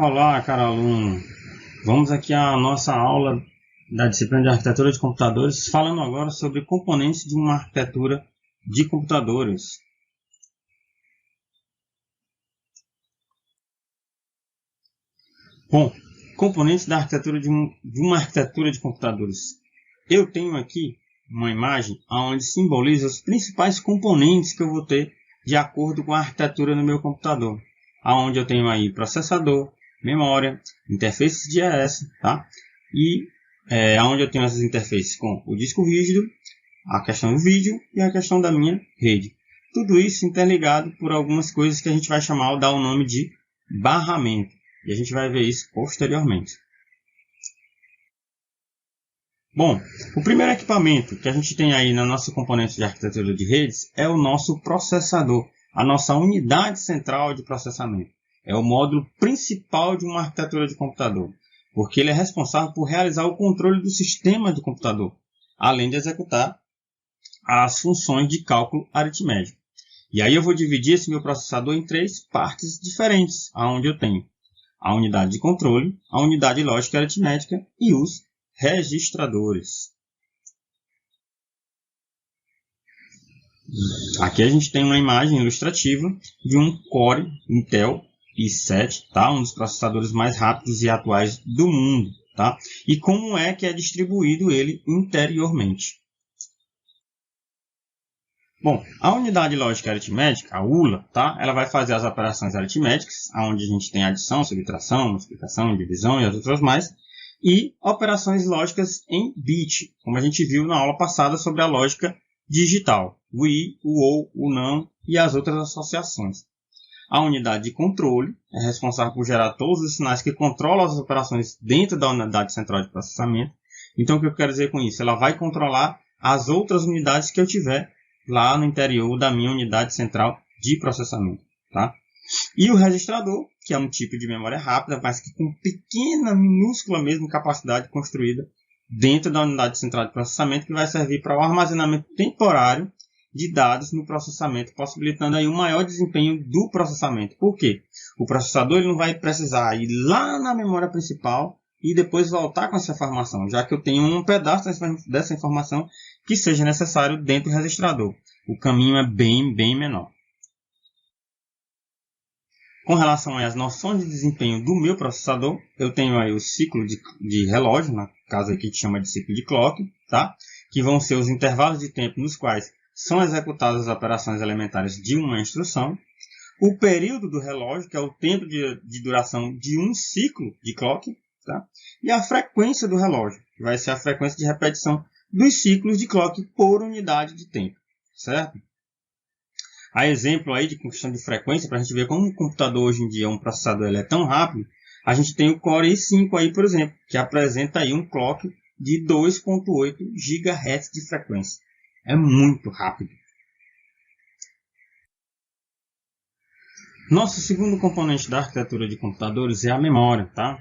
Olá, caro aluno. Vamos aqui à nossa aula da disciplina de arquitetura de computadores, falando agora sobre componentes de uma arquitetura de computadores. Bom, componentes da arquitetura de uma arquitetura de computadores. Eu tenho aqui uma imagem onde simboliza os principais componentes que eu vou ter de acordo com a arquitetura no meu computador. Onde eu tenho aí processador, memória, interfaces de ES, tá? E onde eu tenho essas interfaces com o disco rígido, a questão do vídeo e a questão da minha rede. Tudo isso interligado por algumas coisas que a gente vai chamar, dar o nome de barramento. E a gente vai ver isso posteriormente. Bom, o primeiro equipamento que a gente tem aí na nossa componente de arquitetura de redes é o nosso processador, a nossa unidade central de processamento. É o módulo principal de uma arquitetura de computador, porque ele é responsável por realizar o controle do sistema do computador, além de executar as funções de cálculo aritmético. E aí eu vou dividir esse meu processador em três partes diferentes, onde eu tenho a unidade de controle, a unidade lógica e aritmética e os registradores. Aqui a gente tem uma imagem ilustrativa de um Core Intel i7, tá? Um dos processadores mais rápidos e atuais do mundo, tá? E como é que é distribuído ele interiormente. Bom, a unidade lógica aritmética, a ULA, tá? Ela vai fazer as operações aritméticas, onde a gente tem adição, subtração, multiplicação, divisão e as outras mais, e operações lógicas em bit, como a gente viu na aula passada sobre a lógica digital, o i, o ou, o não e as outras associações. A unidade de controle é responsável por gerar todos os sinais que controlam as operações dentro da unidade central de processamento. Então, o que eu quero dizer com isso? Ela vai controlar as outras unidades que eu tiver lá no interior da minha unidade central de processamento, tá? E o registrador, que é um tipo de memória rápida, mas que com pequena, minúscula mesmo capacidade construída dentro da unidade central de processamento, que vai servir para o armazenamento temporário de dados no processamento, possibilitando aí um maior desempenho do processamento. Por quê? O processador ele não vai precisar ir lá na memória principal e depois voltar com essa informação, já que eu tenho um pedaço dessa informação que seja necessário dentro do registrador. O caminho é bem menor. Com relação às noções de desempenho do meu processador, eu tenho aí o ciclo de relógio, no caso aqui que chama de ciclo de clock, tá? Que vão ser os intervalos de tempo nos quais são executadas as operações elementares de uma instrução. O período do relógio, que é o tempo de duração de um ciclo de clock, tá? E a frequência do relógio, que vai ser a frequência de repetição dos ciclos de clock por unidade de tempo, certo? A exemplo aí de questão de frequência, para a gente ver como o computador hoje em dia, um processador, ele é tão rápido, a gente tem o Core i5 aí, por exemplo, que apresenta aí um clock de 2.8 GHz de frequência. É muito rápido. Nosso segundo componente da arquitetura de computadores é a memória, tá?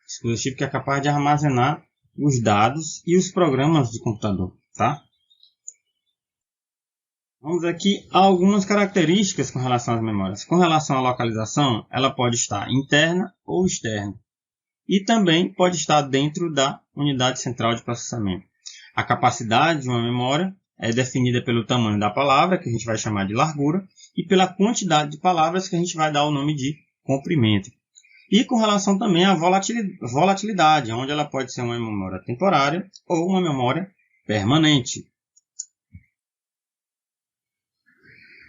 Dispositivo que é capaz de armazenar os dados e os programas do computador, tá? Vamos aqui a algumas características com relação às memórias. Com relação à localização, ela pode estar interna ou externa. E também pode estar dentro da unidade central de processamento. A capacidade de uma memória é definida pelo tamanho da palavra, que a gente vai chamar de largura, e pela quantidade de palavras, que a gente vai dar o nome de comprimento. E com relação também à volatilidade, onde ela pode ser uma memória temporária ou uma memória permanente.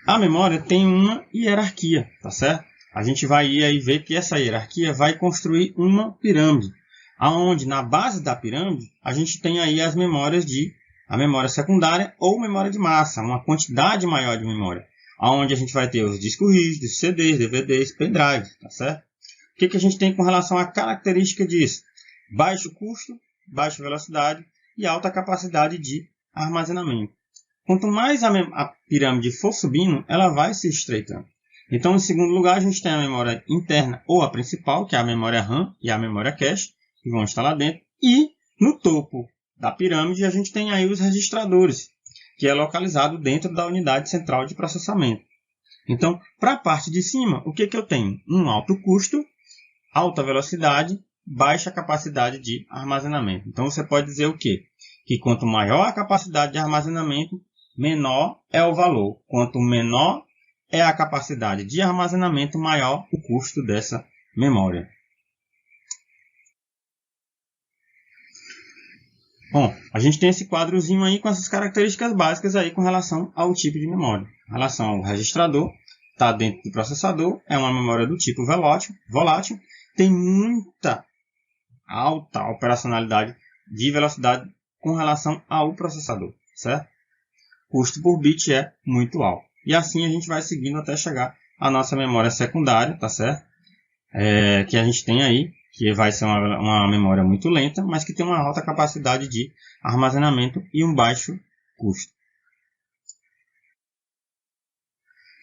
A memória tem uma hierarquia, tá certo? A gente vai aí ver que essa hierarquia vai construir uma pirâmide, onde na base da pirâmide a gente tem aí as memórias a memória secundária ou memória de massa, uma quantidade maior de memória, onde a gente vai ter os discos rígidos, CDs, DVDs, pendrives, tá certo? O que a gente tem com relação à característica disso? Baixo custo, baixa velocidade e alta capacidade de armazenamento. Quanto mais a pirâmide for subindo, ela vai se estreitando. Então, em segundo lugar, a gente tem a memória interna ou a principal, que é a memória RAM e a memória cache, que vão estar lá dentro. E no topo da pirâmide, a gente tem aí os registradores, que é localizado dentro da unidade central de processamento. Então, para a parte de cima, o que eu tenho? Um alto custo alta velocidade, baixa capacidade de armazenamento. Então você pode dizer o quê? Que quanto maior a capacidade de armazenamento, menor é o valor. Quanto menor é a capacidade de armazenamento, maior o custo dessa memória. Bom, a gente tem esse quadrozinho aí com essas características básicas aí com relação ao tipo de memória. Em relação ao registrador, está dentro do processador, é uma memória do tipo volátil, tem muita alta operacionalidade de velocidade com relação ao processador, certo? O custo por bit é muito alto. E assim a gente vai seguindo até chegar à nossa memória secundária, tá certo? Que a gente tem aí, que vai ser uma memória muito lenta, mas que tem uma alta capacidade de armazenamento e um baixo custo.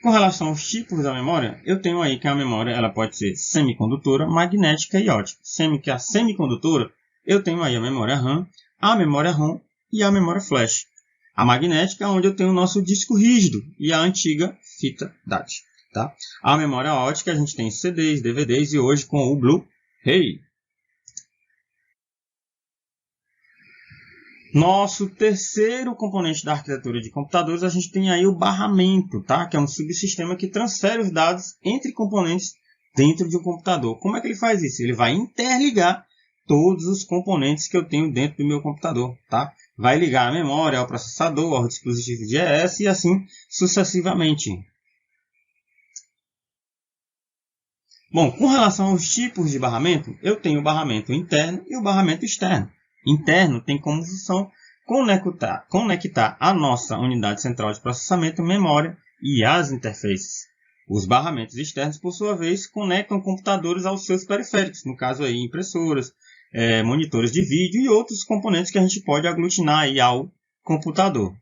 Com relação aos tipos da memória, eu tenho aí que a memória ela pode ser semicondutora, magnética e ótica. Que a semicondutora, eu tenho aí a memória RAM, a memória ROM e a memória flash. A magnética é onde eu tenho o nosso disco rígido e a antiga fita DAT. Tá? A memória ótica, a gente tem CDs, DVDs e hoje com o Blu-ray. Nosso terceiro componente da arquitetura de computadores, a gente tem aí o barramento, tá? Que é um subsistema que transfere os dados entre componentes dentro de um computador. Como é que ele faz isso? Ele vai interligar todos os componentes que eu tenho dentro do meu computador, tá? Vai ligar a memória ao processador, ao dispositivo de ES e assim sucessivamente. Bom, com relação aos tipos de barramento, eu tenho o barramento interno e o barramento externo. Interno tem como função conectar a nossa unidade central de processamento, memória e as interfaces. Os barramentos externos, por sua vez, conectam computadores aos seus periféricos, no caso aí impressoras, monitores de vídeo e outros componentes que a gente pode aglutinar aí ao computador.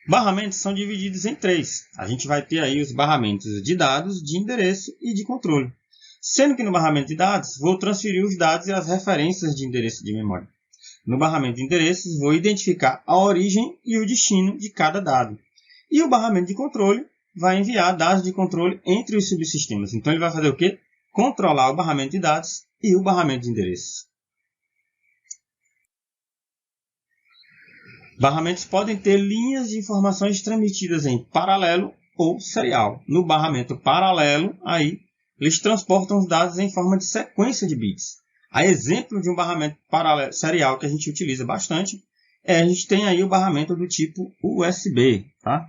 Barramentos são divididos em três. A gente vai ter aí os barramentos de dados, de endereço e de controle. Sendo que no barramento de dados, vou transferir os dados e as referências de endereço de memória. No barramento de endereços, vou identificar a origem e o destino de cada dado. E o barramento de controle vai enviar dados de controle entre os subsistemas. Então ele vai fazer o quê? Controlar o barramento de dados e o barramento de endereços. Barramentos podem ter linhas de informações transmitidas em paralelo ou serial. No barramento paralelo, aí, eles transportam os dados em forma de sequência de bits. A exemplo de um barramento paralelo serial que a gente utiliza bastante, a gente tem aí o barramento do tipo USB. Tá?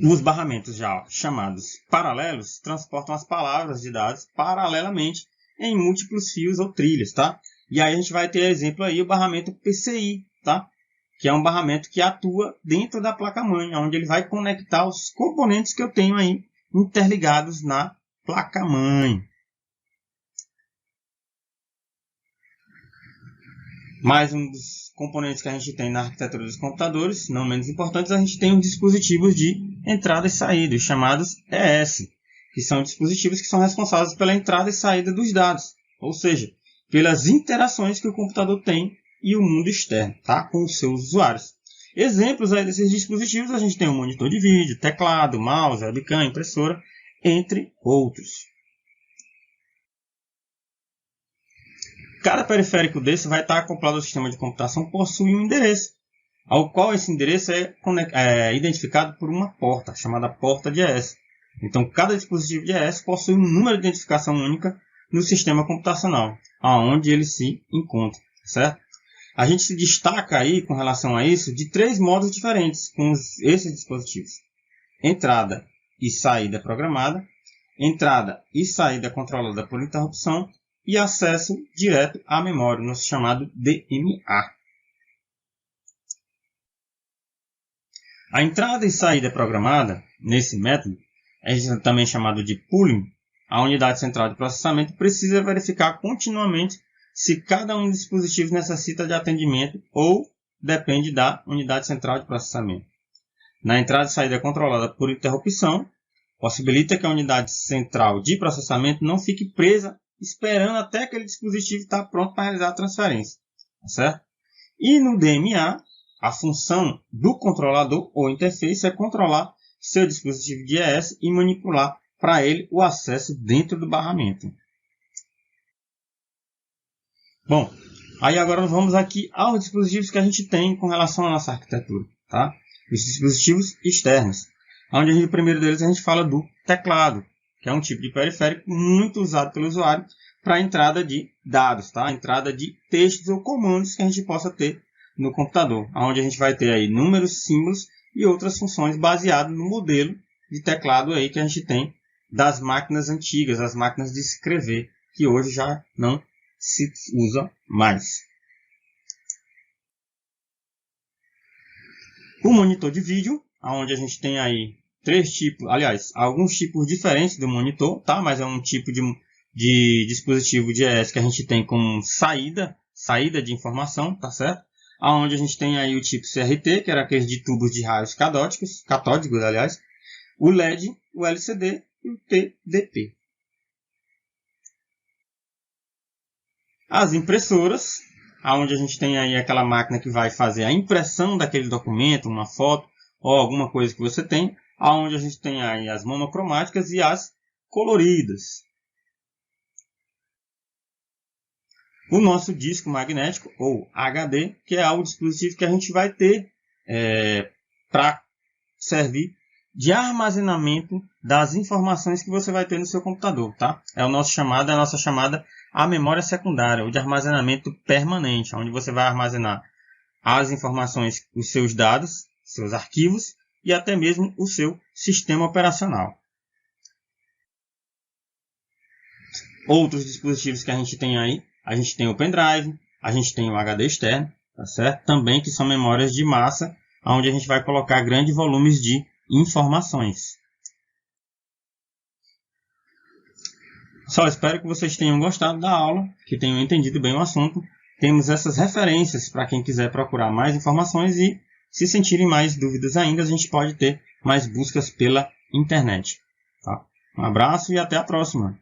Os barramentos já chamados paralelos transportam as palavras de dados paralelamente em múltiplos fios ou trilhas. Tá? E aí a gente vai ter exemplo aí o barramento PCI, tá? Que é um barramento que atua dentro da placa-mãe, onde ele vai conectar os componentes que eu tenho aí interligados na placa-mãe. Mais um dos componentes que a gente tem na arquitetura dos computadores, não menos importantes, a gente tem os dispositivos de entrada e saída, os chamados ES, que são dispositivos que são responsáveis pela entrada e saída dos dados, ou seja, pelas interações que o computador tem e o mundo externo, tá? Com os seus usuários. Exemplos aí desses dispositivos, a gente tem um monitor de vídeo, teclado, mouse, webcam, impressora, entre outros. Cada periférico desse vai estar acoplado ao sistema de computação, possui um endereço, ao qual esse endereço é identificado por uma porta, chamada porta de ES. Então, cada dispositivo de ES possui um número de identificação única no sistema computacional, aonde ele se encontra, certo? A gente se destaca aí com relação a isso de três modos diferentes com esses dispositivos: entrada e saída programada, entrada e saída controlada por interrupção e acesso direto à memória, no chamado DMA. A entrada e saída programada, nesse método, é também chamado de pooling. A unidade central de processamento precisa verificar continuamente se cada um dos dispositivos necessita de atendimento ou depende da unidade central de processamento. Na entrada e saída controlada por interrupção, possibilita que a unidade central de processamento não fique presa esperando até aquele dispositivo estar pronto para realizar a transferência. Tá certo? E no DMA, a função do controlador ou interface é controlar seu dispositivo de IES e manipular para ele o acesso dentro do barramento. Bom, aí agora vamos aqui aos dispositivos que a gente tem com relação à nossa arquitetura, tá? Os dispositivos externos, onde o primeiro deles a gente fala do teclado, que é um tipo de periférico muito usado pelo usuário para a entrada de dados, tá? A entrada de textos ou comandos que a gente possa ter no computador, onde a gente vai ter aí números, símbolos e outras funções baseadas no modelo de teclado aí que a gente tem das máquinas antigas, as máquinas de escrever, que hoje já não se usa mais. O monitor de vídeo, onde a gente tem aí alguns tipos diferentes do monitor, tá? Mas é um tipo de dispositivo de IES que a gente tem com saída de informação, tá certo? Onde a gente tem aí o tipo CRT, que era aqueles de tubos de raios catódicos, o LED, o LCD e o TDP. As impressoras, onde a gente tem aí aquela máquina que vai fazer a impressão daquele documento, uma foto ou alguma coisa que você tem, onde a gente tem aí as monocromáticas e as coloridas. O nosso disco magnético, ou HD, que é o dispositivo que a gente vai ter para servir de armazenamento das informações que você vai ter no seu computador, tá? É a nossa chamada a memória secundária, ou de armazenamento permanente, onde você vai armazenar as informações, os seus dados, seus arquivos e até mesmo o seu sistema operacional. Outros dispositivos que a gente tem aí, a gente tem o pendrive, a gente tem o HD externo, tá certo? Também que são memórias de massa, onde a gente vai colocar grandes volumes de informações. Só espero que vocês tenham gostado da aula, que tenham entendido bem o assunto. Temos essas referências para quem quiser procurar mais informações e, se sentirem mais dúvidas ainda, a gente pode ter mais buscas pela internet. Tá? Um abraço e até a próxima!